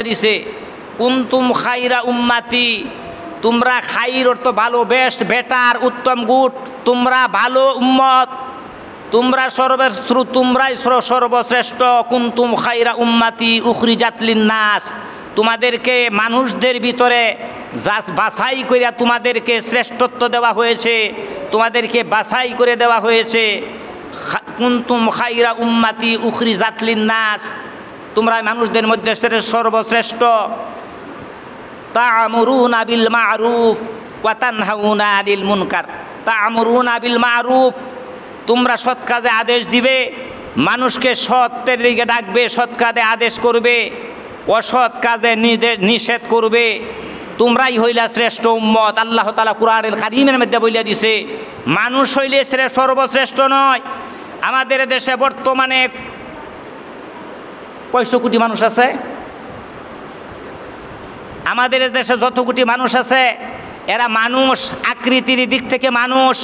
দিছে কুনতুম খাইরা উম্মাতি, তোমরা খাইর অর্থ ভালো, বেস্ট, বেটার, উত্তম, গুড, তোমরা ভালো উম্মত, তোমরা তোমরাই সর্বশ্রেষ্ঠ। কুনতুম খাইরা উম্মাতি উখরিজাত লিন্নাস, তোমাদেরকে মানুষদের ভিতরে বাছাই করে তোমাদেরকে শ্রেষ্ঠত্ব দেওয়া হয়েছে, তোমাদেরকে বাছাই করে দেওয়া হয়েছে। কুনতুম খাইরা উম্মাতি উখরিজাত লিন্নাস, তোমরা মানুষদের মধ্যে সর্বশ্রেষ্ঠ। তা'মুরুনা বিল মা'রুফ ওয়া তানহাউনা আনিল মুনকার। তা'মুরুনা বিল মা'রুফ, তোমরা সৎ কাজে আদেশ দিবে, মানুষকে সত্যের দিকে ডাকবে, সৎ কাজে আদেশ করবে, অসৎ কাজে নিষেধ করবে। তোমরাই হইলা শ্রেষ্ঠ উম্মত। আল্লাহ তাআলা কুরআনুল কারীমের মধ্যে বলে দিছে মানুষ হইলে সর্বশ্রেষ্ঠ নয়। আমাদের দেশে বর্তমানে কয়শো কোটি মানুষ আছে? আমাদের দেশে যত কোটি মানুষ আছে এরা মানুষ, আকৃতির দিক থেকে মানুষ,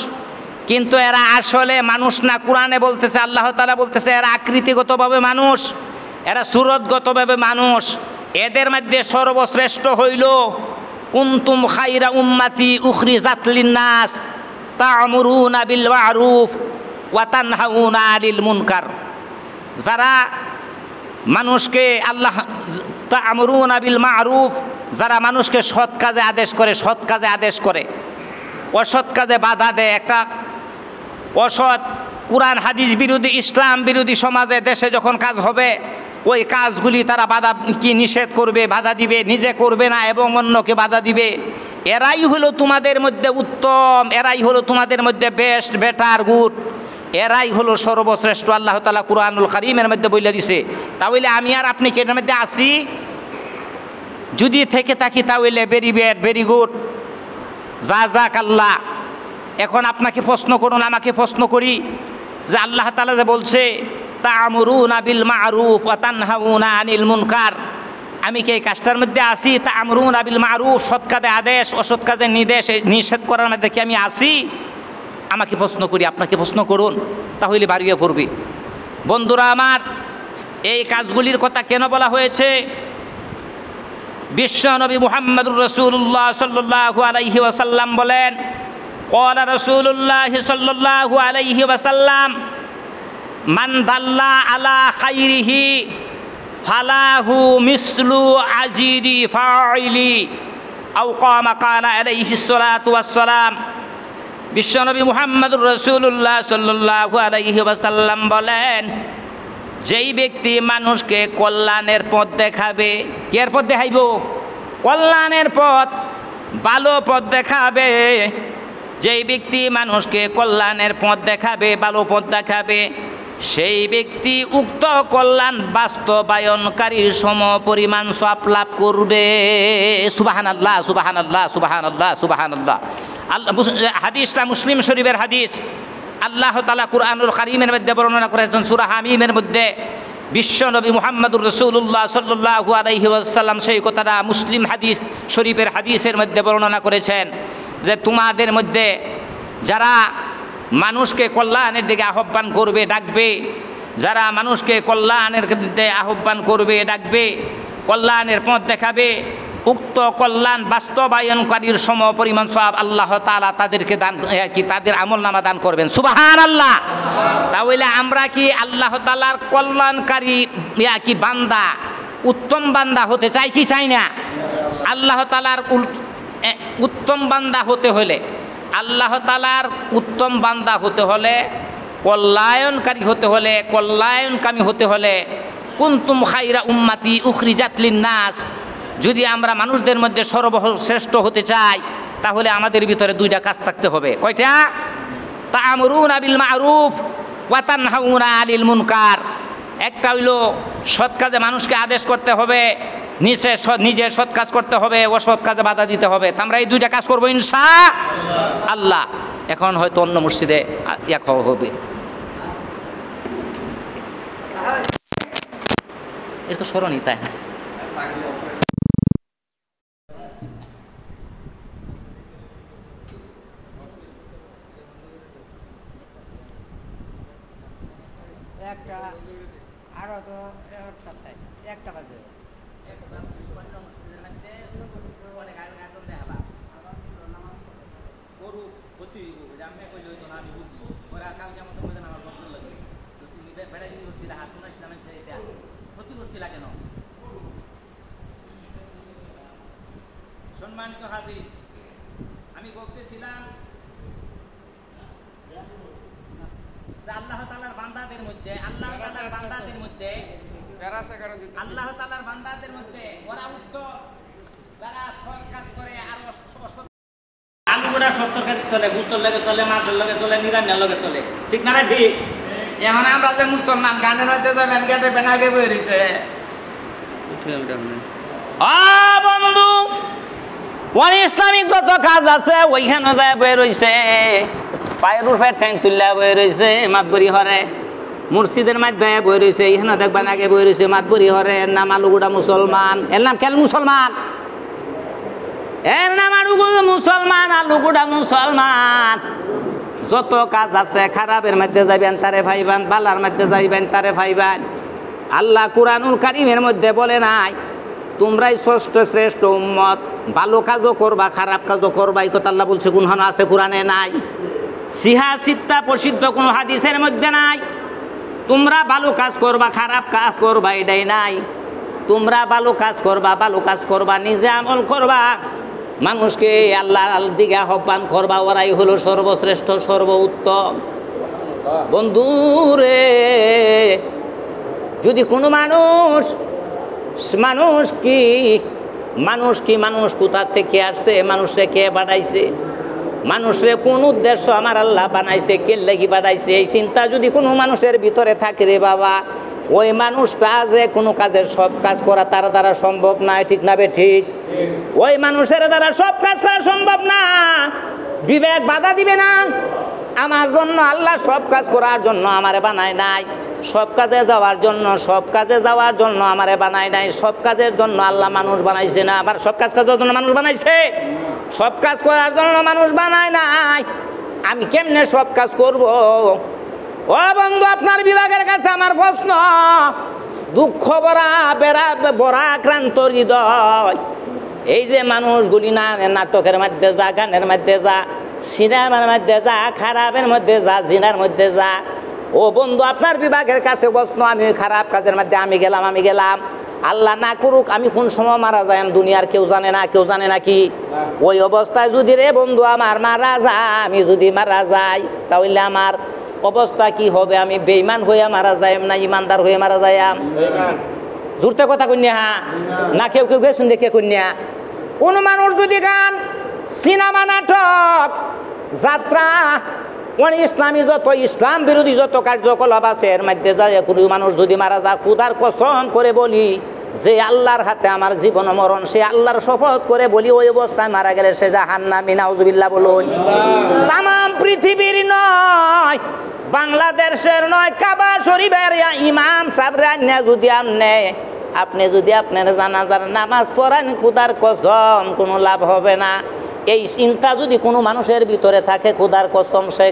কিন্তু এরা আসলে মানুষ না। কোরআনে বলতেছে, আল্লাহ তাআলা বলতেছে এরা আকৃতিগতভাবে মানুষ, এরা সুরতগতভাবে মানুষ। এদের মধ্যে সর্বশ্রেষ্ঠ হইল কুনতুম খাইরা উম্মাতি উখরিজাত লিন্নাস তা'মুরুনা বিল মা'রুফ ওয়া তানহাউনা আনিল মুনকার। যারা মানুষকে তা'মুরুনা বিল মা'রুফ, যারা মানুষকে সৎ কাজে আদেশ করে, সৎ কাজে আদেশ করে, অসৎ কাজে বাধা দেয়। একটা অসৎ কুরআন হাদিস বিরোধী, ইসলাম বিরোধী সমাজে দেশে যখন কাজ হবে, ওই কাজগুলি তারা নিষেধ করবে, বাধা দিবে, নিজে করবে না এবং অন্যকে বাধা দিবে। এরাই হলো তোমাদের মধ্যে উত্তম, এরাই হলো তোমাদের মধ্যে বেস্ট, বেটার, গুড, এরাই হলো সর্বশ্রেষ্ঠ। আল্লাহ তাআলা কুরআনুল কারীমের মধ্যে বলে দিছে। তাহলে আমি আর আপনি কি এটার মধ্যে আছি? যদি থেকে থাকি তাহলে ভেরি ব্যাড, ভেরি গুড, জাযাকাল্লাহ। এখন আপনাকে প্রশ্ন করুন, আমাকে প্রশ্ন করি যে আল্লাহ তাআলা যে বলছে তা'মুরুনা বিল মা'রুফ ওয়া তানহাউনা আনিল মুনকার, আমি কি এই কাজটার মধ্যে আছি? তা'মুরুনা বিল মা'রুফ, সৎ কাজে আদেশ, অসৎ কাজে নিষেধ করার মধ্যে কি আমি আছি? আমাকে প্রশ্ন করি, আপনাকে প্রশ্ন করুন, তাহলে বাড়িয়ে পড়বে। বন্ধুরা আমার, এই কাজগুলির কথা কেন বলা হয়েছে? বিশ্বনবী মুহাম্মদুর রাসূলুল্লাহ সাল্লাল্লাহু আলাইহি ওয়াসাল্লাম বলেন, ক্বালা রাসূলুল্লাহ সাল্লাল্লাহু আলাইহি ওয়াসাল্লাম মান দাল্লা আলা খাইরিহি ফালাহু মিসলু আজিরি ফাইলি আও কামা ক্বালা আলাইহিস সালাতু ওয়াস সালাম। বিশ্বনবী মুহাম্মদুর রাসূলুল্লাহ সাল্লাল্লাহু আলাইহি ওয়াসাল্লাম বলেন, যেই ব্যক্তি মানুষকে কল্যাণের পথ দেখাবে, কের পথ দেখাইব? কল্যাণের পথ, ভালো পথ দেখাবে। যেই ব্যক্তি মানুষকে কল্যাণের পথ দেখাবে, ভালো পথ দেখাবে, সেই ব্যক্তি উক্ত কল্যাণ বাস্তবায়নকারীর সমপরিমাণ সওয়াব লাভ করবে। সুবহানাল্লাহ, সুবহানাল্লাহ, সুবহানাল্লাহ, সুবহানাল্লাহ। হাদিসটা মুসলিম শরীফের হাদিস। আল্লাহ তাআলা কুরআনুল কারীমের মধ্যে বর্ণনা করেছেন সূরা হামিমের মধ্যে। বিশ্বনবী মুহাম্মদুর রাসূলুল্লাহ সাল্লাল্লাহু আলাইহি ওয়াসাল্লাম সেই কথাটা মুসলিম হাদিস শরীফের হাদিসের মধ্যে বর্ণনা করেছেন যে তোমাদের মধ্যে যারা মানুষকে কল্যাণের দিকে আহ্বান করবে, ডাকবে, যারা মানুষকে কল্যাণের দিকে আহ্বান করবে, ডাকবে, কল্যাণের পথ দেখাবে, উক্ত কল্যাণ বাস্তবায়নকারীর সমপরিমাণ সওয়াব আল্লাহ তাআলা তাদেরকে দান কি তাদের আমলনামা দান করবেন। সুবহানাল্লাহ। তাহলে আমরা কি আল্লাহ তাআলার কল্যাণকারী কি বান্দা, উত্তম বান্দা হতে চাই কি চাই না? আল্লাহ তাআলার উত্তম বান্দা হতে হলে, আল্লাহ তাআলার উত্তম বান্দা হতে হলে, কল্যাণকারী হতে হলে, কল্যাণকামী হতে হলে কুনতুম খাইরা উম্মাতি উখরিজাত লিন্নাস, যদি আমরা মানুষদের মধ্যে সর্বশ্রেষ্ঠ হতে চাই তাহলে আমাদের ভিতরে দুইটা কাজ থাকতে হবে। কয়টা? তা'মুরুনা বিল মা'রুফ ওয়া তানহাউনা আনিল মুনকার। একটা হইল সৎ কাজে মানুষকে আদেশ করতে হবে, নিজে সৎ কাজ করতে হবে, অসৎ কাজে বাধা দিতে হবে। তা আমরা এই দুইটা কাজ করবো ইনশাআল্লাহ। এখন হয়তো অন্য মসজিদে ইয়া হবে, এটা তো স্মরণই, তাই না? একটা আরো তো একটা বাজে কালকে আমাদের মধ্যে আমার বদল লাগবে, তো তুমি বেড়াগিরি করছিলা, হাসুন ইসলামের ছেড়ে দেয়া ক্ষতি করছিলা কেন? সম্মানিত হাজির, আমি বলতেছিলাম আল্লাহ তাআলার বান্দাদের মধ্যে ওরা উত্তর যারা সৎ কাজ করে আরো আলুগুড়া সত্তর কাজ চলে, গুস্তর লগে চলে, মাছের লগে চলে, নিরামিষের লগে চলে, ঠিক না? ঠিক। এখন আমরা যে মুসলমান গানের মধ্যে যাবেন গাইবেন আগে বই রয়েছে বন্ধু, ইসলামিক যত কাজ আছে ওইখানে যায় বই রয়েছে, পায়ের উপরে ঠ্যাং তুললা বই রয়েছে মাতবরি হরে, মুর্শিদের মাধ্যমে বই রয়েছে, এখানে দেখবেন আগে বই রয়েছে মাতবরি হরে, এর নাম আলুগুড়া মুসলমান, এর নাম কেন মুসলমান, এর নাম আলুগুড়া মুসলমান, আলুগুড়া মুসলমান। যত কাজ আছে খারাপের মধ্যে যাইবেন তারে ভাইবেন, বালার মধ্যে যাইবেন তারে ভাইবেন। আল্লাহ কুরআনুল কারীমের মধ্যে বলে নাই তোমরাই ষষ্ঠ শ্রেষ্ঠ উম্মত, ভালো কাজও করবা খারাপ কাজও করবা, এই কথা আল্লাহ বলছে কোনখানে আছে? কোরআনে নাই। সিহা সিত্তা প্রসিদ্ধ কোনো হাদিসের মধ্যে নাই তোমরা ভালো কাজ করবা খারাপ কাজ করবা, এটাই নাই। তোমরা ভালো কাজ করবা, নিজে আমল করবা, মানুষকে আল্লাহর দিকে আহ্বান করবা, ওরাই হলো সর্বশ্রেষ্ঠ সর্বোত্তম। বন্ধুরে, যদি কোনো মানুষ কোথা থেকে আসছে, মানুষে কে বানাইছে, মানুষের কোন উদ্দেশ্য আমার আল্লাহ বানাইছে, কে লাগি বানাইছে, এই চিন্তা যদি কোনো মানুষের ভিতরে থাকে রে বাবা, ওই মানুষটা যে কোনো কাজের সব কাজ করা তার দ্বারা সম্ভব নয়, ঠিক না? ঠিক। ওই মানুষের দ্বারা সব কাজ করা সম্ভব না, বিবেক বাধা দিবে না। আমার জন্য আল্লাহ সব কাজ করার জন্য আমারে বানায় নাই, সব কাজে যাওয়ার জন্য আমারে বানায় নাই, সব কাজের জন্য আল্লাহ মানুষ বানাইছে না। আবার সব কাজ করার জন্য মানুষ বানাইছে, সব কাজ করার জন্য মানুষ বানায় নাই। আমি কেমনে সব কাজ করব? ও বন্ধু, আপনার বিভাগের কাছে আমার প্রশ্ন, দুঃখ বরা আক্রান্ত হৃদয়, এই যে মানুষগুলি নাটকের মধ্যে যা, গানের মধ্যে যা, সিনেমার মধ্যে যা, খারাপের মধ্যে যা, জিনার মধ্যে যা, ও বন্ধু আপনার বিভাগের কাছে প্রশ্ন, আমি খারাপ কাজের মধ্যে আমি গেলাম, আল্লাহ না করুক আমি কোন সময় মারা যাই দুনিয়ার কেউ জানে না কি? ওই অবস্থায় যদি রে বন্ধু আমার মারা যায়, আমি যদি মারা যাই, তাহলে আমার অবস্থা কি হবে? আমি বেঈমান হয়ে মারা যাই না ইমানদার হয়ে মারা যাই? জোরতে কথা কন্যা, হ্যাঁ না কেউ গেছুন দেখে কন্যা। কোন মানুষ যদি গান, সিনেমা, নাটক, যাত্রা, ইসলামী যত ইসলাম বিরোধী যত কার্যকলাপ আছে এর মধ্যে যায় কোনো মানুষ যদি মারা যায়, খুদার কসম করে বলি যে আল্লাহর হাতে আমার জীবন মরণ, সে আল্লাহর শপথ করে বলি ওই অবস্থায় মারা গেলে সে জাহান্নামী, নাউজুবিল্লাহ বলুন। তাম পৃথিবীর নয়, বাংলাদেশের নয়, কাবা শরীফের ইমাম সাহেবরা যদি আপনি যদি আপনার জানাজার নামাজ পড়েন, খুদার কসম কোনো লাভ হবে না। এই চিন্তা যদি কোনো মানুষের ভিতরে থাকে, খুদার কসম সে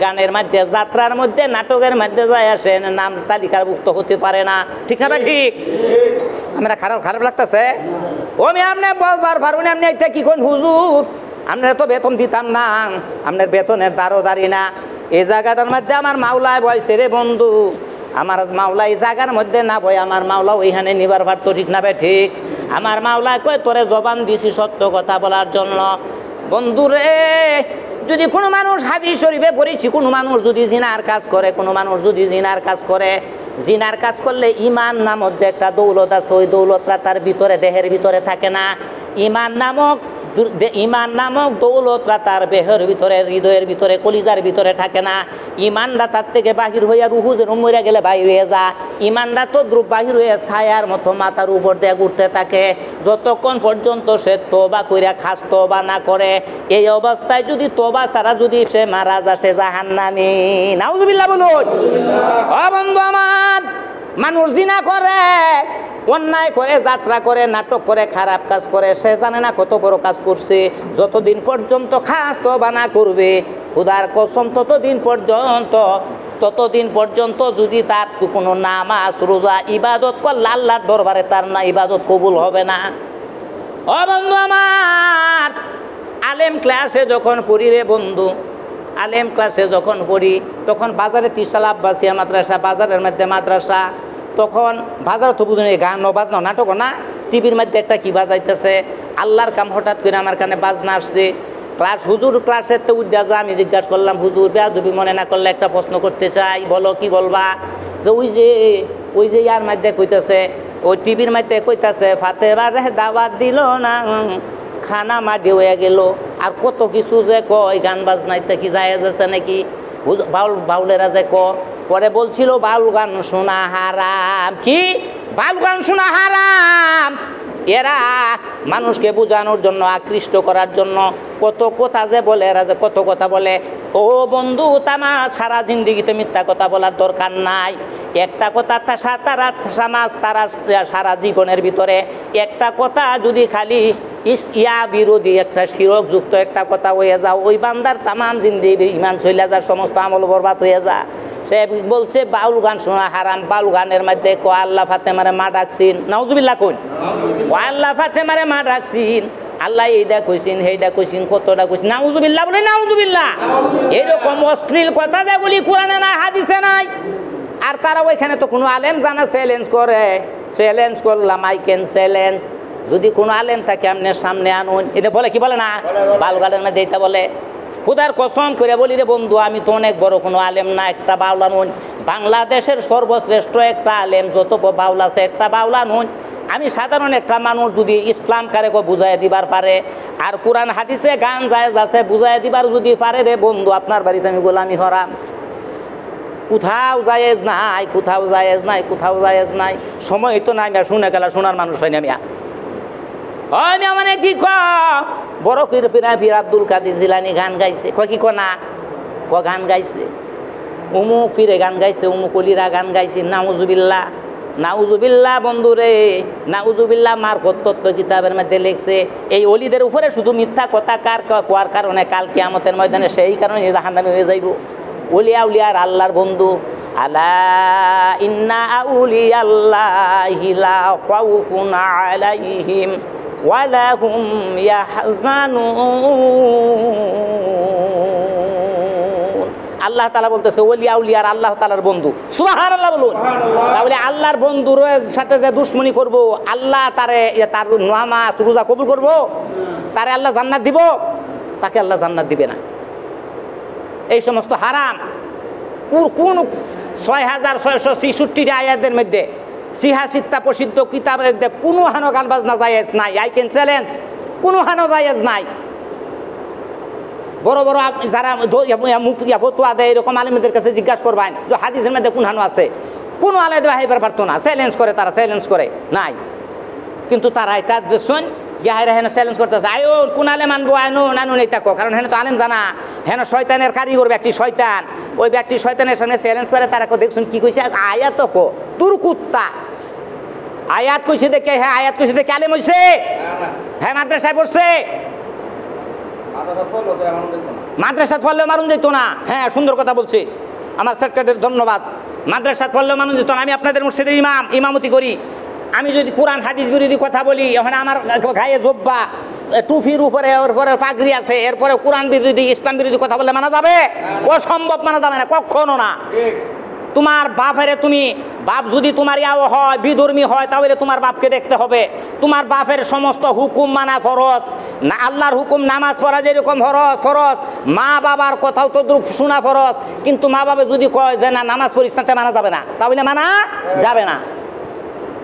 গানের মধ্যে, যাত্রার মধ্যে, নাটকের মধ্যে যায় আসে নাম তালিকাভুক্ত হতে পারে না, ঠিক না? ঠিক। আমরা খারাপ লাগতেছে ও আমি আপনি বলবার পারুন, আপনি এটা কি কোন হুজুর, আপনার তো বেতন দিতাম না, আপনার বেতনের দ্বারও দাঁড়ি না। এই জায়গাটার মধ্যে আমার মাওলায় বয়সে রে বন্ধু, আমার মাওলা এই জায়গার মধ্যে না বয়, আমার মাওলা ওইখানে নিবার পারতো, ঠিক না? ঠিক। আমার মাওলা কয় তোরে জবান দিছি সত্য কথা বলার জন্য। বন্ধুরে, যদি কোনো মানুষ হাদিস শরীফে পড়েছি, কোনো মানুষ যদি জিনার কাজ করে, জিনার কাজ করলে ইমান নামক যে একটা দৌলত আছে, ওই দৌলতটা তার ভিতরে, দেহের ভিতরে থাকে না। ইমান নামক দৌলতরা তার দেহের ভিতরে, হৃদয়ের ভিতরে, কলিজার ভিতরে থাকে না। ইমানটা তার থেকে বাহির হইয়া রুহু যেরকম মরে গেলে বাহির হয়ে যা, ইমানটা তো দ্রুপ বাহির হয়ে ছায়ার মতো মাথার উপর দিয়ে ঘুরতে থাকে, যতক্ষণ পর্যন্ত সে তওবা কইরা খাস তওবা না করে। এই অবস্থায় যদি তওবা ছাড়া যদি সে মারা যায়, সে জাহান্নামী, নাউজুবিল্লাহ বলুন। ও বন্ধু আমার, মানুষ জিনা করে, অন্যায় করে, যাত্রা করে, নাটক করে, খারাপ কাজ করে, সে জানে না কত বড় কাজ করছে। যতদিন পর্যন্ত খাস তওবা না করবে, খুদার কসম ততদিন পর্যন্ত যদি তার কোনো নামাজ রোজা ইবাদত করলে আল্লাহর দরবারে তার না ইবাদত কবুল হবে না। ও বন্ধু আমার, আলেম ক্লাসে যখন পড়িবে বন্ধু, আলেম ক্লাসে যখন পড়ি তখন বাজারে তিরশাল আব্বাসিয়া মাদ্রাসা, বাজারের মধ্যে মাদ্রাসা, তখন বাজার তো বুঝুন গান বাজনা নাটক না, টিভির মধ্যে একটা কি বাজাইতেছে, আল্লাহর কাম হঠাৎ করে আমার কানে বাজনা আসছে। হুজুর ক্লাসের তো উদ্যা যা, আমি জিজ্ঞাসা করলাম হুজুর বেয়াদবি মনে না করলে একটা প্রশ্ন করতে চাই, বলো কি বলবা? যে ওই যে ইয়ার মধ্যে কইতেছে, ওই টিভির মধ্যে কইতেছে ফাতেমার দাওয়াত দিল না, খানা মাটি হয়ে গেল, আর কত কিছু যে কয় গান বাজনাইতে কি জায়েজ আছে নাকি, বাউলেরা যে পরে বলছিল বাউল গান শোনা হারাম। কি বাউল গান শোনা হারাম? এরা মানুষকে বোঝানোর জন্য, আকৃষ্ট করার জন্য কত কথা যে বলে, এরা যে কত কথা বলে। ও বন্ধু, তামা সারা জিন্দিগিতে মিথ্যা কথা বলার দরকার নাই। একটা কথা তারা সমাজ, তারা সারা জীবনের ভিতরে একটা কথা যদি খালি ইয়া বিরোধী একটা শিরকযুক্ত একটা কথা হয়ে যাও, ওই বান্দার তামাম জিন্দিগি ইমান চলে যায়, সমস্ত আমল বরবাদ হয়ে যায়। সে বলছে বাউল গান শোনা হারাম। বাউল গানের মধ্যে ক আল্লাহ ফাতেমারে মা ডাকছিন, নাউজুবিল্লাহ কইন, ও আল্লাহ ফাতেমারে মা ডাকছিন, আল্লাহ এইটা কইছিন সেইটা কইছিন, কতটা কইছিন, নাউজুবিল্লাহ বলে নাউজুবিল্লাহ। এইরকম অশ্লীল কথা যেগুলি কোরআনে না হাদিসে নাই। আর তারা ওইখানে তো কোনো আলেম জানা চ্যালেঞ্জ করে, চ্যালেঞ্জ করলাম, আই ক্যান চ্যালেঞ্জ, যদি কোনো আলেম থাকে আপনার সামনে আনুন, এটা বলে কি বলে না, বাউল গানের মধ্যে এটা বলে। খুদার কসম করে বলি রে বন্ধু, আমি তো অনেক বড় কোনো আলেম না, একটা বাউলা নই, বাংলাদেশের সর্বশ্রেষ্ঠ একটা আলেম, যত বাউল আছে একটা বাউলা নই। আমি সাধারণ একটা মানুষ, যদি ইসলাম কারেকে বুঝাই দিবার পারে, আর কোরআন হাদিসে গান জায়েজ আছে বুঝাই দিবার যদি পারে রে বন্ধু, আপনার বাড়িতে আমি গোলামি হরাম। কোথাও জায়েজ নাই, কোথাও জায়েজ নাই, কোথাও জায়েজ নাই। সময় তো নাই, শুনে গেলা শোনার মানুষ পাইনি আমি। মানে কি বড় পীর আব্দুল কাদের জিলানী গান গাইছে, কি না গান গাইছে, উমুক পীরে গান গাইছে, উমুক অলিরা গান গাইছে, নাউজুবিল্লাহ নাউজুবিল্লাহ বন্ধুরে, নাউজুবিল্লাহ। মারফত তত্ত্ব কিতাবের মধ্যে লিখছে এই অলিদের উপরে শুধু মিথ্যা কথা কোয়ার কারণে কাল কিয়ামতের ময়দানে সেই কারণে জাহান্নামে হয়ে যাইব। ওলিয়া উলিয়ার আল্লাহর বন্ধু, আলা ইন্না আউলিয়াল্লাহি লা খাউফুন আলাইহিম ওয়ালা হুম ইয়াহজানুন। আল্লাহ তাআলা বলতেছে ওলিয়া উলিয়ার আল্লাহ তাআলার বন্ধু, সুবহানাল্লাহ বলুন। তাহলে আল্লাহর বন্ধুর সাথে যে দুশমনি করব, আল্লাহ তার নামাজ রোজা কবুল করব? তারে আল্লাহ জান্নাত দিব? তাকে আল্লাহ জান্নাত দিবে না। এই সমস্ত হারাম। কোন 6666টি আয়াতের মধ্যে 86টা প্রসিদ্ধ কিতাবের মধ্যে কোনো হানো গান বাজনা জায়েজ নাই, আই ক্যান চ্যালেঞ্জ, কোনো হানো জায়েজ নাই। বড় বড় যারা ফতোয়া দেয় এরকম আলেমদের কাছে জিজ্ঞাসা করবেন যে হাদিসের মধ্যে কোন হানো আছে, কোনো আলেম হাইবার পারতো না, চ্যালেঞ্জ করে, তারা চ্যালেঞ্জ করে নাই। কিন্তু তারা এটা দেখছেন গাহেরা হেন চ্যালেঞ্জ করতেছে, আয়ো কোন আলেম আনবো, আনুন এই তাকো, কারণ হেন তো আলেম জানা, হেন শয়তানের কারিগর ব্যক্তি শয়তান, ওই ব্যক্তি শয়তানের সামনে চ্যালেঞ্জ করে। তারা দেখছেন কি কইছে, আয়াত কো তোর কুত্তা, আয়াত কইছে দেখে, হ্যাঁ আয়াত কইছে দেখে আলেম হইছে, হ্যাঁ মাদ্রাসায় পড়ছে, মাদ্রাসা পড়লেও মারুন যেত না। হ্যাঁ সুন্দর কথা বলছে আমার সেক্রেটারি, ধন্যবাদ। মাদ্রাসা পড়লেও মারুন যেত না। আমি আপনাদের মসজিদের ইমামতি করি, আমি যদি কোরআন হাদিস বিরোধী কথা বলি, ওখানে আমার গায়ে জব্বা টুফির উপরে এরপরে পাগড়ি আছে, এরপরে কোরআন বিরোধী ইসলাম বিরোধী কথা বললে মানা যাবে? অসম্ভব, মানা যাবে না, কখনো না। তোমার বাপের, তুমি বাপ যদি তোমার ইয়াও হয়, বিধর্মী হয়, তাহলে তোমার বাপকে দেখতে হবে। তোমার বাপের সমস্ত হুকুম মানা ফরজ না, আল্লাহর হুকুম নামাজ পড়া যেরকম ফরজ, মা বাবার কথাও তো শোনা ফরজ। কিন্তু মা বাবা যদি কয় যে না নামাজ পড়িস না, মানা যাবে না, তাহলে মানা যাবে না।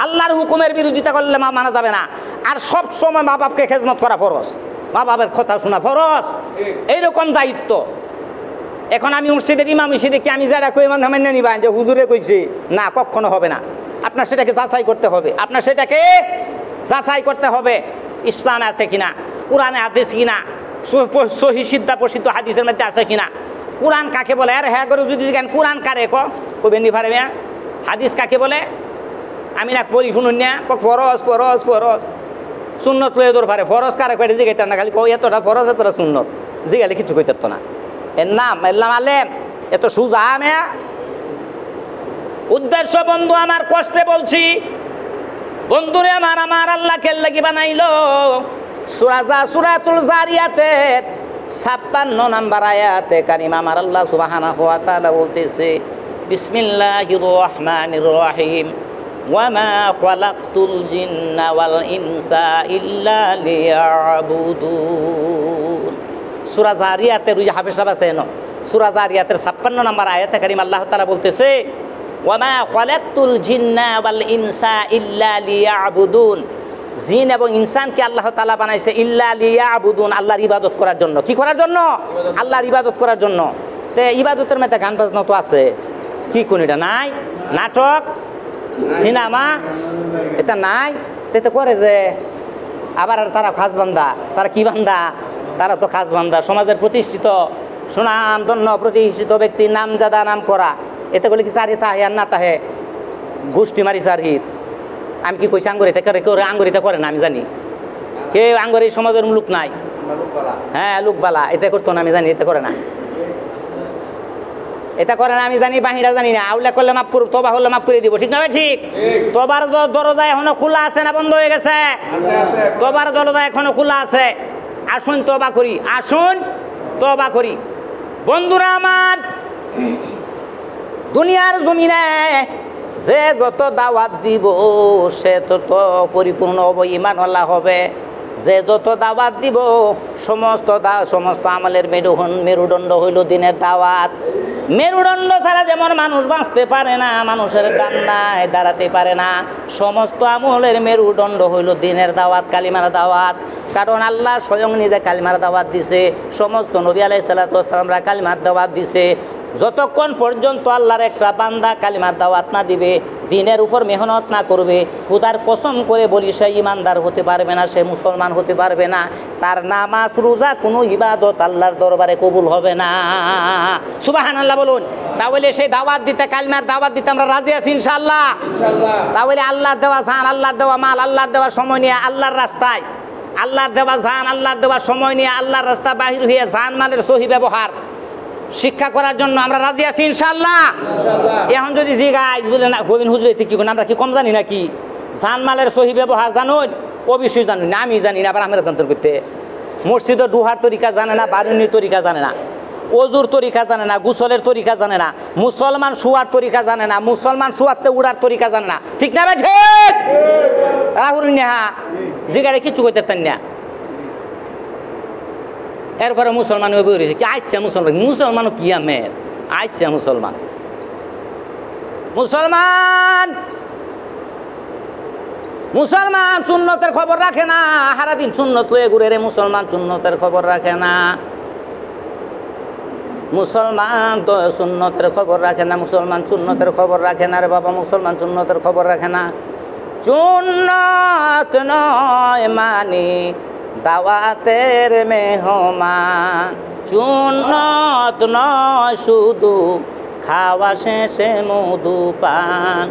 আল্লাহর হুকুমের বিরোধিতা করলে মানা যাবে না। আর সব সময় মা বাপকে খেজমত করা ফরজ, মা বাবার কথা শোনা ফরজ, এইরকম দায়িত্ব। এখন আমি মসজিদের ইমাম হিসেবে কি আমি যারা কই ইমাম মেনে নিবেন যে হুজুরে কইছে, না কখনো হবে না। আপনার সেটাকে যাচাই করতে হবে, আপনার সেটাকে যাচাই করতে হবে ইসলামে আছে কিনা, কোরআনে হাদিস কিনা, সহি সিদ্ধা প্রসিদ্ধ হাদিসের মধ্যে আছে কিনা। কোরআন কাকে বলে? আর হ্যাঁ করে যদি দেখেন কোরআন কারে কবেন নি পারে, হাদিস কাকে বলে? আমি না পড়ি শুনুন না, ফরজ ফরজ ফরজ, সুন্নত লয়ে দৌড় পারে, ফরজ কারে কয়ে জিগাইতে না, খালি এতটা ফরজ এতটা সুন্নত, জিগাইলে কিছু কইতে না। এর নাম আলেম, এত সুজা মেয়া। উদ্দেশ্য বন্ধু আমার, কষ্টে বলছি বন্ধুরে আমার আল্লাহ কেল্লাকি বানাইলো। সূরাতুল জারিয়াতের 56 নম্বর আয়াতে কারিমা আমার আল্লাহ সুবহানাহু ওয়া তাআলা বলতেছে, বিসমিল্লাহির রহমানির রহিম, ওয়া মা খালাকতুল জিন্না ওয়াল ইনসা ইল্লা লিয়াবুদুন। সূরা জারিয়াতের ওই যে হাফেজ সাহেব আছে না, সূরা জারিয়াতের 56 নম্বর আয়াতে কারিমা আল্লাহ তাআলা বলতেছে, ওয়া মা খালাকতুল জিন্না ওয়াল ইনসা ইল্লা লিয়াবুদুন। জিন এবং ইনসানকে আল্লাহ তাআলা বানাইছে ইল্লা লিয়াবুদুন, আল্লাহর ইবাদত করার জন্য। কি করার জন্য? আল্লাহর ইবাদত করার জন্য। তে ইবাদতের মধ্যে গান বাজনা তো আছে, কি কোন এটা নাই? নাটক, সিনেমা এটা নাই, এটা করে যে আবার তারা খাস বান্দা, তারা কি বান্দা? তারা তো খাস বান্দা, সমাজের প্রতিষ্ঠিত সুনামধন্য প্রতিষ্ঠিত ব্যক্তির নাম জাদা নাম করা, এতে বলে কি সারি তাহে আর না তাহে গোষ্ঠী মারি সারির। আমি কি কইছি আঙ্গুরিতে করে, কেউ আঙ্গুরিতে করে না আমি জানি, কেউ আঙ্গুর এই সমাজের লোক নাই। হ্যাঁ লোকবালা এটা করতো না আমি জানি, এটা করে না, এটা করে না আমি জানি, বাহিরা জানি না। আউলা করলে মাফ করব, তবা হলে মাফ করে দিব, ঠিক না ভাই? ঠিক। তবার দরজা এখনো খোলা আছে না বন্ধ হয়ে গেছে? তবার দরজা এখনো খোলা আছে। আসুন তবা করি, আসুন তবা করি। বন্ধুরা আমার, দুনিয়ার জমিনে যে যত দাওয়াত দিব সে তত পরিপূর্ণ ঈমানওয়ালা হবে। যে যত দাওয়াত দিব সমস্ত আমলের মেরুদণ্ড হইল দিনের দাওয়াত। মেরুদণ্ড ছাড়া যেমন মানুষ বাঁচতে পারে না, মানুষের দাম নাই, দাঁড়াতে পারে না, সমস্ত আমলের মেরুদণ্ড হইল দিনের দাওয়াত, কালিমার দাওয়াত। কারণ আল্লাহ স্বয়ং নিজে কালিমার দাওয়াত দিছে, সমস্ত নবী আলাইহিস সালাতু ওয়াস সালামরা কালিমার দাওয়াত দিছে। যতক্ষণ পর্যন্ত আল্লাহর একটা বান্দা কালিমার দাওয়াত না দিবে, দিনের উপর মেহনত না করবে, খুদার কসম করে বলি সে ইমানদার হতে পারবে না, সে মুসলমান হতে পারবে না। তার নামাজ রোজা কোনো ইবাদত আল্লাহর দরবারে কবুল হবে না। সুবহানাল্লাহ বলুন। তাহলে সেই দাওয়াত দিতে, কালিমার দাওয়াত দিতে আমরা রাজি আছি ইনশাআল্লাহ। তাহলে আল্লাহর দেওয়া জান, আল্লাহর দেওয়া মাল, আল্লাহর দেওয়া সময় নিয়ে আল্লাহর রাস্তায়, আল্লাহর দেওয়া জান, আল্লাহর দেওয়া সময় নিয়ে আল্লাহর রাস্তা বাহির হয়ে জান মালের সহি ব্যবহার শিক্ষা করার জন্য আমরা রাজি আছি ইনশাআল্লাহ। এখন যদি জিগাই বুঝলেন না গোবিন্দ হুজুর কি কোন, আমরা কি কম জানি নাকি? জানমালের সহি ব্যবহার জানুন, অবশ্যই জানুন না, আমি জানি না। আবার আমরা তন্ত্র করতে মসজিদের ডুহার তরিকা জানে না, বারুনির তরিকা জানে না, অজুর তরিকা জানে না, গোসলের তরিকা জানে না, মুসলমান শুয়ার তরিকা জানে না, মুসলমান শুয়াতে উড়ার তরিকা জানে না, ঠিক না ভাই? ঠিক রাহুল নেহা জিগারে কিছু করতে পারেন না। এরপরে মুসলমান বেরিয়েছে কি আচ্ছা মুসলমান, মুসলমানও কি আমের আচ্ছা মুসলমান, মুসলমান মুসলমান সুন্নতের খবর রাখে না, সারাদিন সুন্নত হয়ে ঘুরে রে। মুসলমান সুন্নতের খবর রাখে না, মুসলমান তো সুন্নতের খবর রাখে না, মুসলমান সুন্নতের খবর রাখে না রে বাবা, মুসলমান সুন্নতের খবর রাখে না। সুন্নত নয় মানি দাওয়াতের মেহমান, সুন্নত নয় শুধু খাওয়া শেষে মধু পান,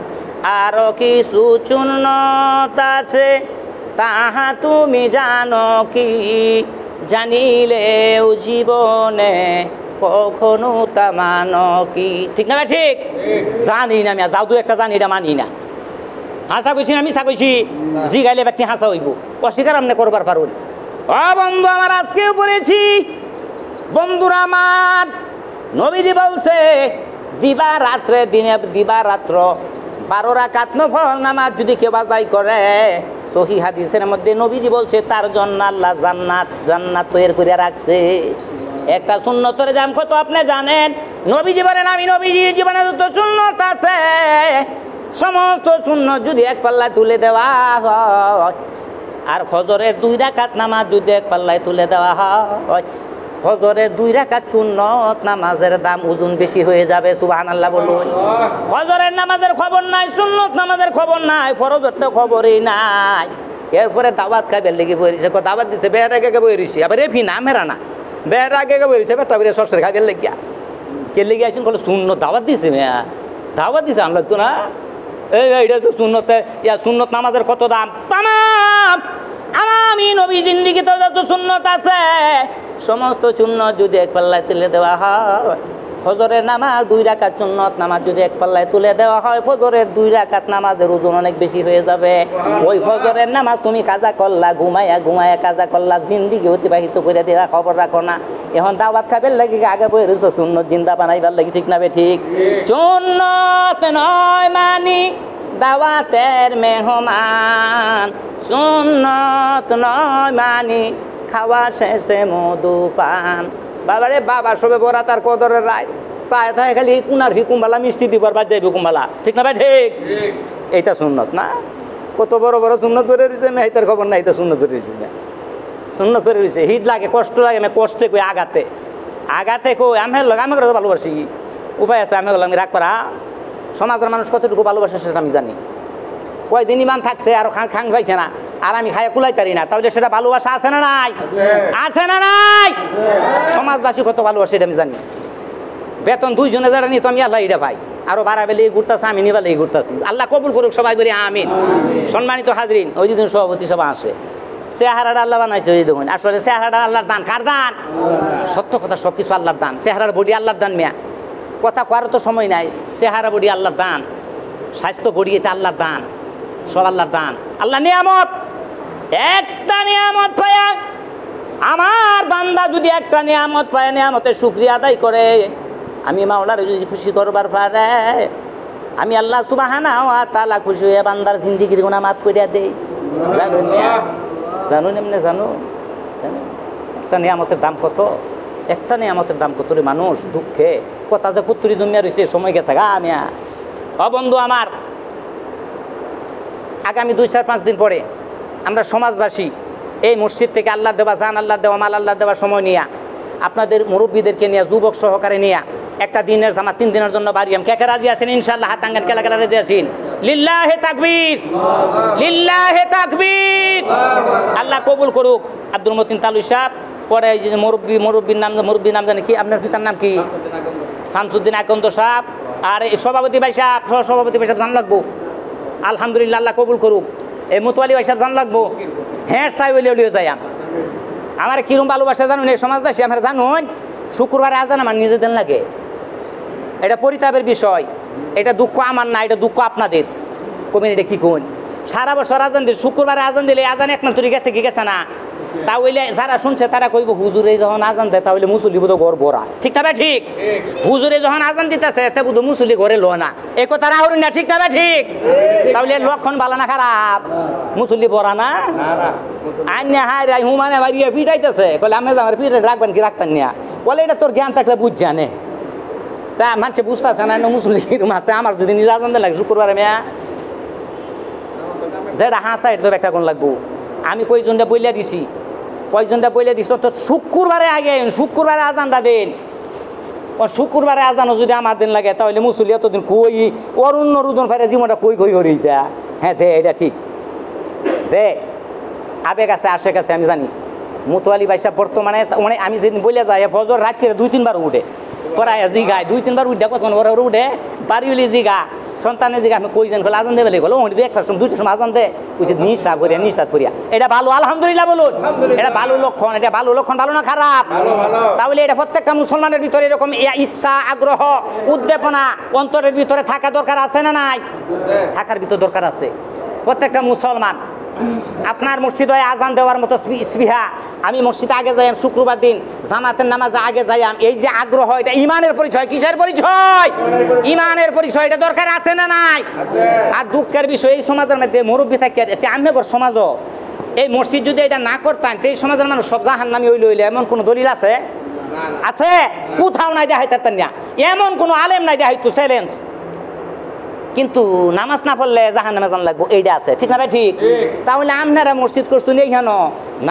আরো কিছু সুন্নত আছে তাহা তুমি জানো কি, জানিলেও জীবনে কখনো তা মানো কি, ঠিক না ভাই? ঠিক। জানি না আমি, যাও দু একটা জানি না, মানি না। হাসা কইছি না মিছা কইছি? জিগাইলে ব্যক্তি হাসা হইব, অস্বীকার আপনি করবার পারুন। ও বন্ধু আমার, আজকেও পড়েছি বন্ধুরা আমার, নবীজি বলছে দিবা রাত্রে, দিবা রাত্র 12 রাকাত নফল নামাজ যদি কেউ আদায় করে, সহিহ হাদিসের মধ্যে নবীজি বলছে তার জন্য আল্লাহ জান্নাত তৈরি করে রাখছে। একটা সুন্নতের দাম কত আপনি জানেন? নবীজি বলেন আমি নবীজি জীবনে যত সুন্নত আছে সমস্ত সুন্নত যদি এক পাল্লায় তুলে দেওয়া হয়, আর ফজরের 2 রাকাত নামাজ যদি এক পাল্লায় তুলে দেওয়া হয়, ফজরের 2 রাকাত সুন্নত নামাজের দাম ওজন বেশি হয়ে যাবে। সুবহানাল্লাহ বলুন। ফজরের নামাজের খবর নাই, সুন্নত নামাজের খবর নাই, ফরজের তো খবরই নাই। এরপরে দাওয়াত খাইবে লেগে বইছে, দাওয়াত দিছে বের আগে বইছে, আবার এফি না মেরা না, বের আগে বইছে বেটা বেরে সরষের খাইবে লেগিয়া কে লেগে আসেন বলে সুন্নত দাওয়াত দিছে, মেয়া দাওয়াত দিছে আমরা তো না। এইটা তো সুন্নতে, ইয়া সুন্নত নামাজের কত দাম? তামাম আমি নবী জিন্দিগিতে যত সুন্নত আছে সমস্ত সুন্নত যদি এক পাল্লায় তুলে দেওয়া হয়, ফজরের নামাজ 2 রাকাত সুন্নত নামাজ যদি এক পাল্লায় তুলে দেওয়া হয়, ফজরের 2 রাকাত নামাজের ওজন অনেক বেশি হয়ে যাবে। ওই ফজরের নামাজ তুমি কাজা করলা, ঘুমায়া ঘুমায়া কাজা করলা, জিন্দিগি অতিবাহিত করে দিলা, খবর রাখো না। এখন দাওয়াত খাবেন লাগি আগে বই রয়েছে সুন্নত জিন্দা বানাইবার লাগি, ঠিক না বে ঠিক? সুন্নত নয় মানি দাওয়াতের মেহমান, সুন্নত নয় মানি খাওয়ার শেষে মধু পান। বাবারে বাবা সবে বড়া তার কদরের রায় চায় থাকে খালি কুনার হিকুমবালা মিষ্টি দিবার বাদ যাইবে হুকুমবালা, ঠিক না ভাই ঠিক? এইটা সুন্নত না? কত বড় বড় সুন্নত করে রয়েছে না, এইটার খবর না, এটা সুন্নত করে রয়েছে না, সুন্নত করে রয়েছে। হিট লাগে, কষ্ট লাগে, আমি কষ্টে কই আগাতে আগাতে কই আমি আমাকে ভালোবাসি, উপায় আছে আমি বললাম রাগ করা। সমাজের মানুষ কতটুকু ভালোবাসে সেটা আমি জানি। কয়দিন ইমান থাকছে আর খাং পাইছে না, আর আমি খাইয়া কুলাইতারি না, তাহলে সেটা ভালোবাসা আছে না নাই? আছে না নাই? সমাজবাসী কত ভালোবাসে এটা আমি জানি। বেতন 2 জনে যারা নিত আমি আল্লাহ এটা ভাই, আরো বাড়াবেলে ঘুরতেছে, আমি নিবালে ঘুরতেছি। আল্লাহ কবুল করুক সবাই বলি আমিন। সম্মানিত হাজরিন, ওই দিন সভাপতি সভা আসে, চেহারাটা আল্লাহ বানাইছে। ওই দেখুন আসলে চেহারাটা আল্লাহর দান। কার দান? সত্য কথা, সব কিছু আল্লাহর দান। চেহারার বডি আল্লাহর দান। মিয়া কথা করার তো সময় নাই। চেহারা বডি আল্লাহর দান, স্বাস্থ্য বডি এটা আল্লাহর দান, সব আল্লাহর দান। আল্লাহ নিয়ামত, একটা নিয়ামত পায়া আমার বান্দা যদি একটা নিয়ামত পায়, নিয়ামতের শুকরিয়া আদায় করে, আমি মাওলার যদি খুশি করবার পারে, আমি আল্লাহ সুবহানাহু ওয়া তাআলা খুশি হয়ে বান্দার জিন্দেগির গুনাহ মাফ করিয়া দেই। জানুন না? জানুন এমনি জানো একটা নিয়ামতের দাম কত? একটা নিয়ামতের দাম কত রে মানুষ? দুঃখে কথা যে পুত্রি জমিয়া রয়েছে, সময় গেছে গা মিয়া। ও বন্ধু আমার, আগামী 2-4-5 দিন পরে আমরা সমাজবাসী এই মসজিদ থেকে আল্লাহ দেওয়া জান, আল্লাহ দেওয়া মাল, আল্লাহ দেওয়া সময় নিয়ে আপনাদের মুরব্বীদেরকে নিয়ে, যুবক সহকারে নিয়ে একটা দিনের জামা 3 দিনের জন্য বাড়িয়াম। কে কে রাজি আছেন? ইনশাআল্লাহ হাত আঙ্গান কেলা কেলা রাজি আছেন? লিল্লাহে তাকবীর, লিল্লাহে তাকবীর। আল্লাহ কবুল করুক। আব্দুল মতিন তালুই সাহেব, পরে এই যে মুরব্বীর নাম জানে কি? আপনার পিতার নাম কি? শামসুদ্দিন আকন্দ সাহেব। আর এই সভাপতি ভাই সাহেব, সহসভাপতি ভাই সাহেব জান লাগবো। আলহামদুলিল্লাহ, আল্লাহ কবুল করুক। এই মুতওয়ালি ভাই সাহেব জান লাগবো। হ্যাঁ চাই বলে যাই আমার কিরম ভালোবাসা জানুন এই সমাজবাসী। আমরা জানুন শুক্রবারে আজান আমার নিজেদের লাগে, এটা পরিতাপের বিষয়। এটা দুঃখ আমার না, এটা দুঃখ আপনাদের। কমেন এটা কি কোন? সারা বছর আজান দিল, শুক্রবারে আজান দিলে আজান এক মাস ধরে গেছে কি গেছে না? তাহলে যারা শুনছে তারা কইব হুজুরে যখন আজান দেয় তাহলে মুসল্লি বোধ ঘর ভরা, ঠিক না? ঠিক। হুজুরে যখন আজান দিতেছে তে বুধ মুসল্লি ঘরে লো না, এই কথা রাহুরি না, ঠিক না? ঠিক। তাহলে লক্ষণ ভালো না খারাপ? মুসল্লি ভরা না? আন্যা হাই রাই হুমানে বাড়িয়ে পিটাইতেছে, বলে আমি আমার পিঠে রাখবেন কি রাখতেন না? বলে এটা তোর জ্ঞান থাকলে বুঝ জানে। তা মানুষে বুঝতেছে না মুসল্লি কিরম আছে। আমার যদি নিজে আজান দেয় লাগে শুক্রবারে মেয়া যেটা হাসা এটা তো একটা কোন লাগবো। আমি কয়জনটা বইলা দিছি, কয়জনটা বইলা দিছি তো শুক্রবারে আগে শুক্রবারে আজানটা দেন। শুক্রবারে আজানও যদি আমার দিন লাগে তাহলে মুসল্লি এতদিন কই অরুণ রুদন ফাইরে জীবনটা কই কই হরি এটা। হ্যাঁ দে, এটা ঠিক দে। আবেগ আছে, আশেক আছে, আমি জানি। মুতওয়ালি ভাই সাহেব বর্তমানে মানে আমি যেদিন বলে যাই ফজর রাত করে 2-3 বার উঠে পড়ায় জিগায়, 2-3 বার উঠে কত ওরা উঠে বাড়ি হলে জিগা সন্তানের জিগা আমি কইছেন খোলা আজান দেবে গেলো ওই 1টার সময় 2টার সময় আজান দে ওই যে নিঃশ্বাস করিয়া নিঃশ্বাস করিয়া। এটা ভালো, আলহামদুলিল্লাহ বলুন। এটা ভালো লক্ষণ, এটা ভালো লক্ষণ, ভালো না খারাপ? তাহলে এটা প্রত্যেকটা মুসলমানের ভিতরে এরকম ইচ্ছা, আগ্রহ, উদ্দীপনা অন্তরের ভিতরে থাকা দরকার আছে না নাই? থাকার ভিতর দরকার আছে। প্রত্যেকটা মুসলমান আপনার মসজিদে আজান দেওয়ার মতো স্পৃহা। আমি মসজিদে আগে যাই শুক্রবার দিন, জামাতের নামাজে আগে যাইয়াম। এই যে আগ্রহ, এটা ইমানের পরিচয়। কিসের পরিচয়? ইমানের পরিচয়। এটা দরকার আছে না নাই? আর দুঃখের বিষয় এই সমাজের মধ্যে মুরব্বী থাকিয়া যাচ্ছে আমি সমাজও এই মসজিদ যদি এটা না করতাম তো এই সমাজের মানুষ সব জাহান্নামী হইলে এমন কোনো দলিল আছে? আছে? কোথাও নাই দেখাইতেন না, এমন কোনো আলেম নাই দেখাইতো চ্যালেঞ্জ। কিন্তু নামাজ না পড়লে জাহান্নামে জান লাগবো, এইটা আছে, ঠিক না ভাই? ঠিক। তাহলে আপনারা মসজিদ করছেন এইখানে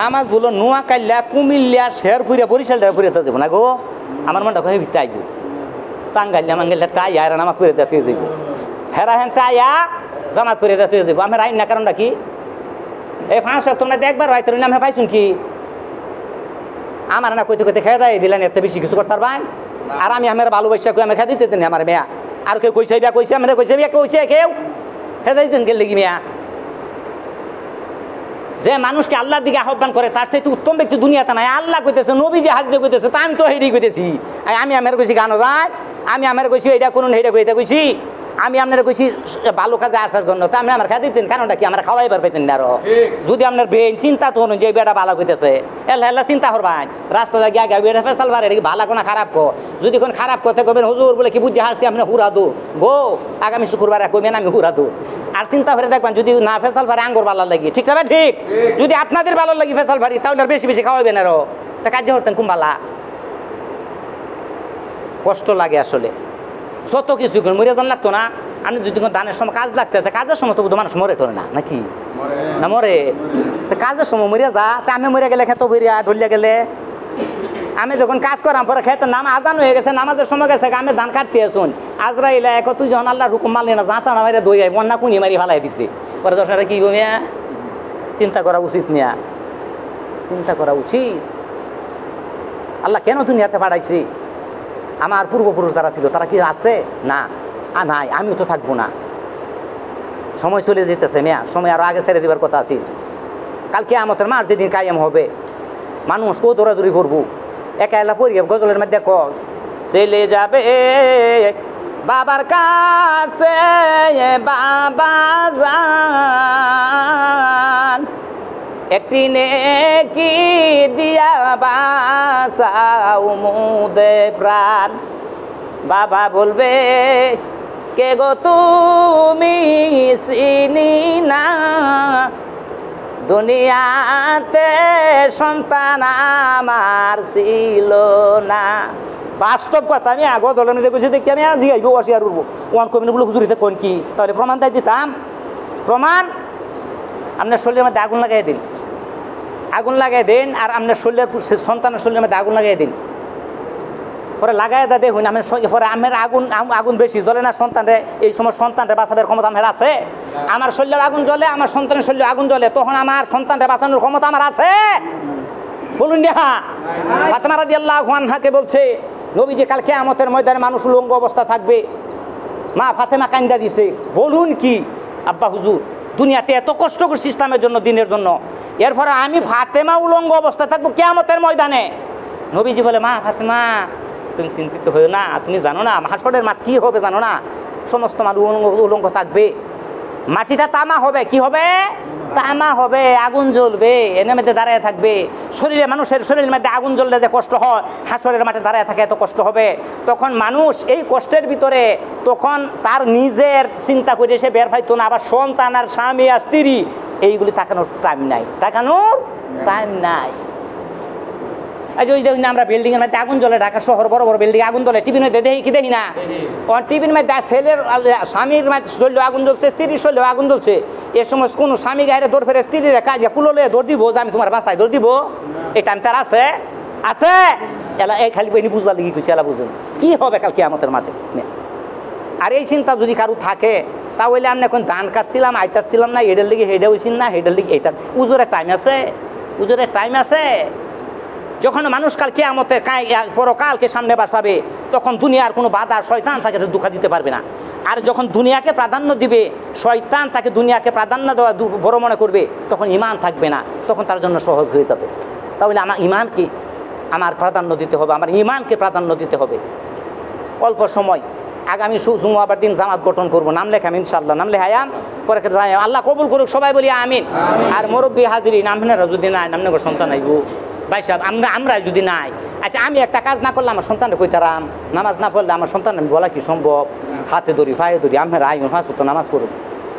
নামাজ বলো নোয়াখাইলা, কুমিল্লা, শেরপুরিয়া, বরিশাল ফুরিয়ে যাবো না গো। আমার মনটা ওখানে ভিতরে আইব টাঙ্গাইলা মাঙ্গাইলা তাই আর নামাজ পড়ে দিতে যাইব, হেরা হেন তাই জামাত করে দিতে যাবো। আমি আইন না, কারণটা কি? এই 5 ওয়াক্ত তোমরা একবার হয়তো আমি পাইছুন কি আমার না কইতে কইতে খেয়ে দেয় দিলেন, এত বেশি কিছু করতে পারবেন? আর আমি আমার ভালোবাসা কই আমি খেয়ে দিতে দিন আমার মেয়া। আর কেউ কইছে বিয়া কইছে, আমরা কইছে বিয়া কইছে, কেউ খেয়ে দিতেন কে লেগি মেয়া? যে মানুষকে আল্লাহর দিকে আহ্বান করে তার চাইতে উত্তম ব্যক্তি দুনিয়াতে নাই। আল্লাহ কইতেছে, নবী যে হাদিসে কইতেছে, তা আমি তো হেডি কইতেছি। আমি আমার কইছি গানও যায় আমি আমার কইছি এটা করুন এটা কই এটা কইছি আমি আপনারা কইছি ভালো কাজে আসার জন্য তো আপনি আমার খাই দিতেন কারণটা কি আমরা খাওয়াইবার পাইতেন না আরো যদি আপনার ব্রেন চিন্তা তো যে বেটা ভালো কইতেছে এলা চিন্তা করবেন রাস্তা গিয়ে আগে বেটা ফেসাল বাড়ে এটা কি ভালো কোনা খারাপ কো যদি কোন খারাপ কথা কবেন হুজুর বলে কি বুঝে হাসছি আপনি হুরা দো গো আগামী শুক্রবারে কইবেন আমি হুরা দো আর চিন্তা করে দেখবেন যদি না ফেসাল ভারে আঙ্গুর ভালো লাগে ঠিক তবে ঠিক যদি আপনাদের ভালো লাগে ফেসাল ভারি তাহলে আর বেশি বেশি খাওয়াইবেন আরো তা কাজে করতেন কুম্বালা কষ্ট লাগে আসলে যত কিছু মরে যান লাগতো না আমি যদি ধানের সময় কাজ লাগছে কাজের সময় তো মানুষ মরে টরে না নাকি না মরে কাজের সময় মরে যা তা আমি মরে গেলে খেতে বেরিয়া ঢলিয়া গেলে আমি যখন কাজ করাম পরে খেতে নাম আজান হয়ে গেছে নামাজের সময় গেছে আমি ধান কাটতে আসুন আজরাইলে এক তুই যখন আল্লাহর হুকুম মানলি না যাতা না মারি দই বন্যা কুনি মারি ফালাই দিছে পরে দশ কি মিয়া চিন্তা করা উচিত মিয়া চিন্তা করা উচিত আল্লাহ কেন দুনিয়াতে পাঠাইছি আমার পূর্বপুরুষ যারা ছিল তারা কি আছে না নাই আমিও তো থাকবো না সময় চলে যেতেছে মেয়া সময় আরো আগে ছেড়ে দেবার কথা আছে কালকে আমাদের মার যেদিন কায়েম হবে মানুষ কো দৌড়াদৌড়ি করবো একা এলা পড়ি গজলের মধ্যে ক চলে যাবে বাবার কাছে বাবা জান একটি নেকি দিয়া বাসাও মুদে প্রাণ বাবা বলবে কে গো তুমি চিনি না দুনিয়াতে সন্তান আমার ছিল না বাস্তব কথা আমি আগো দলের মধ্যে কইছি দেখি আমি আজি আইব আসি আর উঠবো ওয়ান কমিনি বলে হুজুরিতে কোন কি তাহলে প্রমাণ তাই দিতাম প্রমাণ আপনার শরীরের মধ্যে আগুন লাগাই দিন আগুন লাগাই দিন আর আপনার শরীরের সন্তানের শরীরের মধ্যে আগুন লাগাই দিন পরে লাগাই দা দেখুন আমি পরে আমার আগুন বেশি জ্বলে না সন্তানরে এই সময় সন্তানরে বাঁচাবার ক্ষমতা আমার আছে আমার শরীরের আগুন জ্বলে আমার সন্তানের শরীরে আগুন জ্বলে তখন আমার সন্তানরে বাঁচানোর ক্ষমতা আমার আছে বলুন না ফাতেমা রাদিয়াল্লাহু আনহাকে বলছে নবীজি কাল কিয়ামতের ময়দানে মানুষ উলঙ্গ অবস্থা থাকবে মা ফাতেমা কান্দা দিছে বলুন কি আব্বা হুজুর দুনিয়াতে এত কষ্ট করছি ইসলামের জন্য দিনের জন্য এরপরে আমি ফাতেমা উলঙ্গ অবস্থা থাকবো কিয়ামতের ময়দানে নবীজি বলে মা ফাতেমা তুমি চিন্তিত হইও না তুমি জানো না হাসরের মাঠ কি হবে জানো না সমস্ত মানুষ উলঙ্গ থাকবে মাটিটা তামা হবে কি হবে তামা হবে আগুন জ্বলবে এর মধ্যে দাঁড়ায় থাকবে শরীরে মানুষের শরীরের মধ্যে আগুন জ্বললে যে কষ্ট হয় হাসরের মাঠে দাঁড়ায় থাকে এত কষ্ট হবে তখন মানুষ এই কষ্টের ভিতরে তখন তার নিজের চিন্তা করে সে বের পাইতো না আবার সন্তান আর স্বামী আর স্ত্রী এইগুলি তাকানোর টাইম নাই তাকানোর টাইম নাই আজ ওই দেখুন আমরা বিল্ডিংয়ের মধ্যে আগুন জ্বলে ঢাকা শহর বড় বড় বিল্ডিং আগুন জ্বলে টিভির মধ্যে দেখি কি দেখি না টিভির মধ্যে ছেলের স্বামীর শরীরে আগুন জ্বলছে স্ত্রীর শরীরে আগুন জ্বলছে এ সময় কোনো স্বামী গায়ে দৌড় ফেরে স্ত্রীর কাজে কুলোলে দৌড় দিব যে আমি তোমার বাসায় দৌড় দিব এই টাইম তার আছে আছে এলা এই খালি বইনি বুঝবার লিখি কিছু এলা বুঝুন কি হবে কালকে আমাদের মাঠে আর এই চিন্তা যদি কারো থাকে তাহলে আমি এখন ধান কাটছিলাম আইতারছিলাম না হেডের লিগে হেডে হয়েছিল না হেডের লিগে এইটার উজোরের টাইম আছে উজোরের টাইম আছে যখন মানুষ কাল কিয়ামতে পরকালকে সামনে বাসাবে তখন দুনিয়ার কোনো বাধা শয়তান তাকে দুঃখ দিতে পারবে না আর যখন দুনিয়াকে প্রাধান্য দিবে শয়তান তাকে দুনিয়াকে প্রাধান্য দেওয়া বড় মনে করবে তখন ঈমান থাকবে না তখন তার জন্য সহজ হয়ে যাবে তাহলে আমার ঈমানকে আমার প্রাধান্য দিতে হবে আমার ঈমানকে প্রাধান্য দিতে হবে অল্প সময় আগামী জুমাবার দিন জামাত গঠন করবো নাম লেখাম ইনশাআল্লাহ নাম লেখায়াম পরে আল্লাহ কবুল করুক সবাই বলি আমিন আর মুরব্বী হাজিরি নামনেরা যদি নাই নামনে সন্তান আইব ভাই সাহেব আমরা যদি নাই আচ্ছা আমি একটা কাজ না করলে আমার সন্তানটা কইতারাম নামাজ না পড়লে আমার সন্তান আমি বলা কি সম্ভব হাতে ধরি পায়ে ধরি আমরা আইন ফাঁস তো নামাজ পড়ুন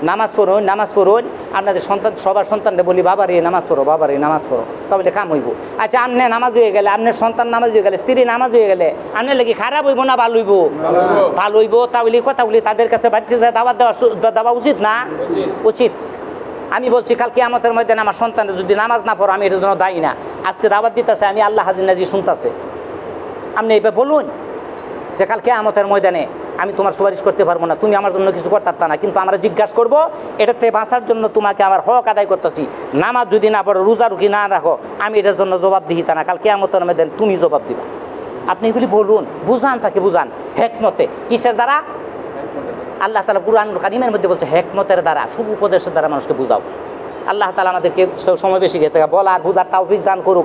নামাজ পড়ুন আপনাদের সন্তান সবার সন্তানটা বলি বাবা রে নামাজ পড়ো বাবা রে নামাজ পড়ো তাহলে কাম হইব আচ্ছা আপনি নামাজ হয়ে গেলে আপনার সন্তান নামাজ হয়ে গেলে স্ত্রী নামাজ হয়ে গেলে আপনার লাগি খারাপ হইব না ভালো হইব ভালো হইব তাহলে কথাগুলি তাদের কাছে বাড়িতে যায় দাওয়াত দেওয়া উচিত না উচিত আমি বলছি কাল কিয়ামতের ময়দানে আমার সন্তান যদি নামাজ না পড়ো আমি এটার জন্য দায়ী না আজকে দাওয়াত দিতেছে আমি আল্লাহ হাজির নাজির শুনতেছে আপনি এইবার বলুন যে কাল কিয়ামতের ময়দানে আমি তোমার সুপারিশ করতে পারবো না তুমি আমার জন্য কিছু করতে পারতা না কিন্তু আমরা জিজ্ঞাসা করবো এটাতে বাঁচার জন্য তোমাকে আমার হক আদায় করতেছি নামাজ যদি না পড়ো রোজা রুকি না রাখো আমি এটার জন্য জবাব দিতা না কাল কিয়ামতের ময়দানে তুমি জবাব দিবা আপনি এগুলি বলুন বুঝান তাকে বুঝান হেকমতে কিসের দ্বারা আল্লাহ তাআলা কুরআনুল কারীমের মধ্যে বলছে হেকমতের দ্বারা শুভ উপদেশের দ্বারা মানুষকে বুঝাও আল্লাহ তাআলা আমাদেরকে সময় বেশি গেছে বলার বুঝার তৌফিক দান করুক।